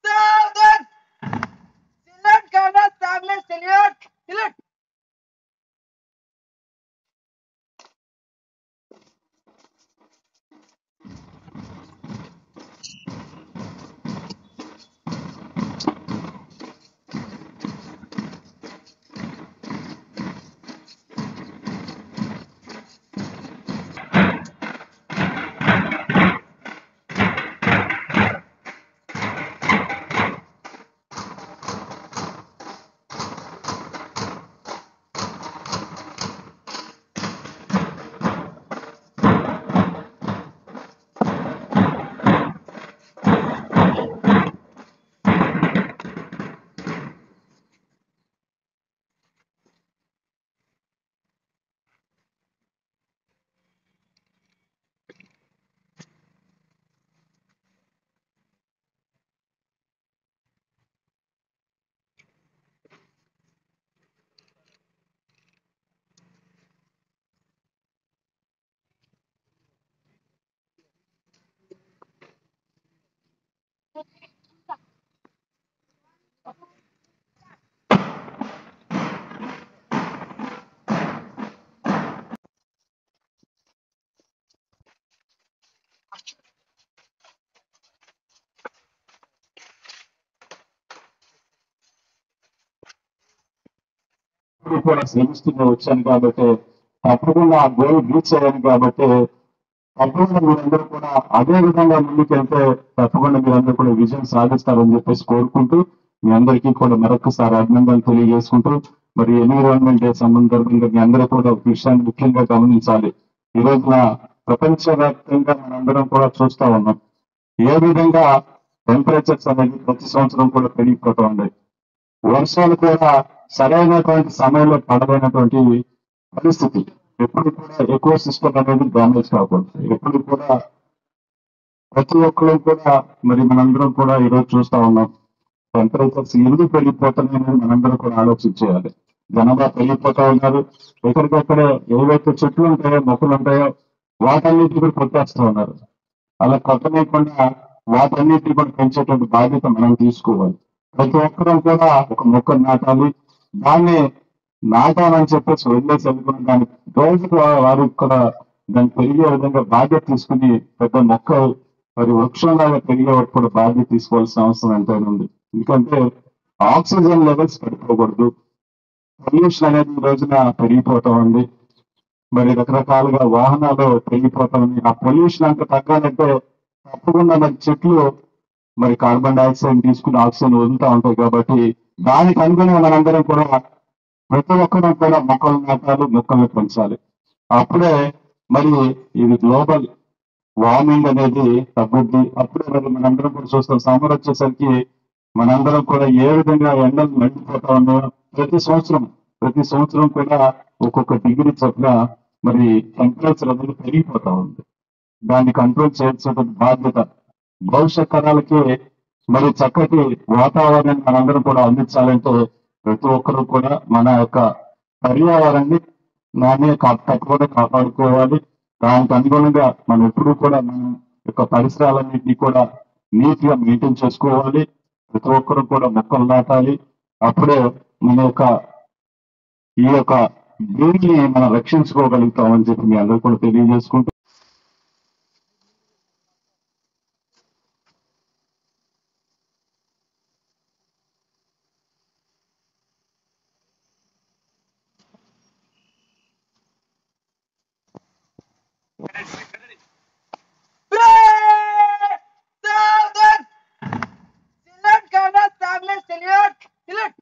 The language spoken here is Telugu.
सावधान सिलेक्ट करना सामने सिलेक्ट सिलेक्ट కూడా శ్రమిస్తూనే వచ్చాను కాబట్టి తప్పకుండా ఆ గోల్ రీచ్ అయ్యాను కాబట్టి తప్పకుండా మీరందరూ కూడా అదే విధంగా ముందుకెళ్తే తప్పకుండా మీరందరూ కూడా విజయం సాధిస్తారని చెప్పేసి కోరుకుంటూ మీ అందరికీ కూడా మరొకసారి అభినందనలు తెలియజేసుకుంటూ మరి ఎన్విరాన్మెంట్ డే సందర్భంగా మీ అందరూ కూడా ఒక విషయాన్ని ముఖ్యంగా గమనించాలి. ఈ రోజున ప్రపంచవ్యాప్తంగా మనందరం కూడా చూస్తా ఉన్నాం ఏ విధంగా టెంపరేచర్స్ అనేది ప్రతి సంవత్సరం కూడా పెరిగిపోతూ ఉన్నాయి. వర్షాలు కూడా సరైనటువంటి సమయంలో పడలేనటువంటి పరిస్థితి. ఎప్పుడు కూడా ఎకో సిస్టమ్ అనేది డ్యామేజ్ కాకూడదు. ఎప్పుడు కూడా ప్రతి ఒక్కరు కూడా మరి మనందరం కూడా ఈరోజు చూస్తా ఉన్నాం టెంపరేచర్స్ ఎందుకు పెరిగిపోతున్నాయని మనందరం కూడా ఆలోచించేయాలి. జనాభా పెరిగిపోతా ఉన్నారు. ఎక్కడికక్కడే ఏవైతే చెట్లు ఉంటాయో మొక్కలు ఉంటాయో వాటన్నిటిని కూడా కొట్టేస్తూ ఉన్నారు. అలా కొట్టలేకుండా వాటన్నిటిని కూడా పెంచేటువంటి బాధ్యత మనం తీసుకోవాలి. ప్రతి ఒక్కరూ కూడా ఒక మొక్క నాటాలి. దాన్ని నాటాలని చెప్పేసి వదిలేసి వెళ్ళిపోయిన దాన్ని రోజుకు వారికి కూడా దాన్ని పెరిగే విధంగా బాధ్యత తీసుకుని పెద్ద మొక్క మరి వృక్షంలాగా పెరిగే వరకు కూడా బాధ్యత తీసుకోవాల్సిన అవసరం ఎంతైనా ఉంది. ఎందుకంటే ఆక్సిజన్ లెవెల్స్ పడిపోకూడదు. పొల్యూషన్ అనేది ఈ రోజున పెరిగిపోతా ఉంది. మరి రకరకాలుగా వాహనాలు పెరిగిపోతా ఉంది. ఆ పొల్యూషన్ అంతా తగ్గాలంటే తప్పకుండా మరి చెట్లు మరి కార్బన్ డైఆక్సైడ్ తీసుకుని ఆక్సిజన్ వదులుతూ ఉంటాయి కాబట్టి దానికి అనుగుణంగా మనందరం కూడా ప్రతి ఒక్కరూ కూడా మొక్కలు నాటాలి, మొక్కలు పెంచాలి. అప్పుడే మరి ఇది గ్లోబల్ వార్మింగ్ అనేది తగ్గుద్ది. అప్పుడే మరి మనందరం కూడా చూస్తాం సమ్మర్ వచ్చేసరికి మనందరం కూడా ఏ విధంగా ఎండలు మండిపోతా ఉన్నాయో ప్రతి సంవత్సరం కూడా ఒక్కొక్క డిగ్రీ చొప్పున మరి టెంపరేచర్ అనేది పెరిగిపోతా ఉంది. దాన్ని కంట్రోల్ చేయాల్సిన బాధ్యత భవిష్యత్ తరాలకి మరి చక్కటి వాతావరణాన్ని మనందరం కూడా అందించాలంటే ప్రతి ఒక్కరూ కూడా మన యొక్క పర్యావరణాన్ని తప్పకుండా కాపాడుకోవాలి. దానికి అనుగుణంగా మనం ఎప్పుడూ కూడా మన యొక్క పరిసరాలన్నింటినీ కూడా నీట్ గా మెయింటైన్ చేసుకోవాలి. ప్రతి ఒక్కరూ కూడా మొక్కలు నాటాలి. అప్పుడే మన యొక్క ఈ యొక్క భూమిని మనం రక్షించుకోగలుగుతామని చెప్పి మీ అందరూ కూడా తెలియజేసుకుంటూ सावधान सिलेक्ट करना सामने सिलेक्ट सिलेक्ट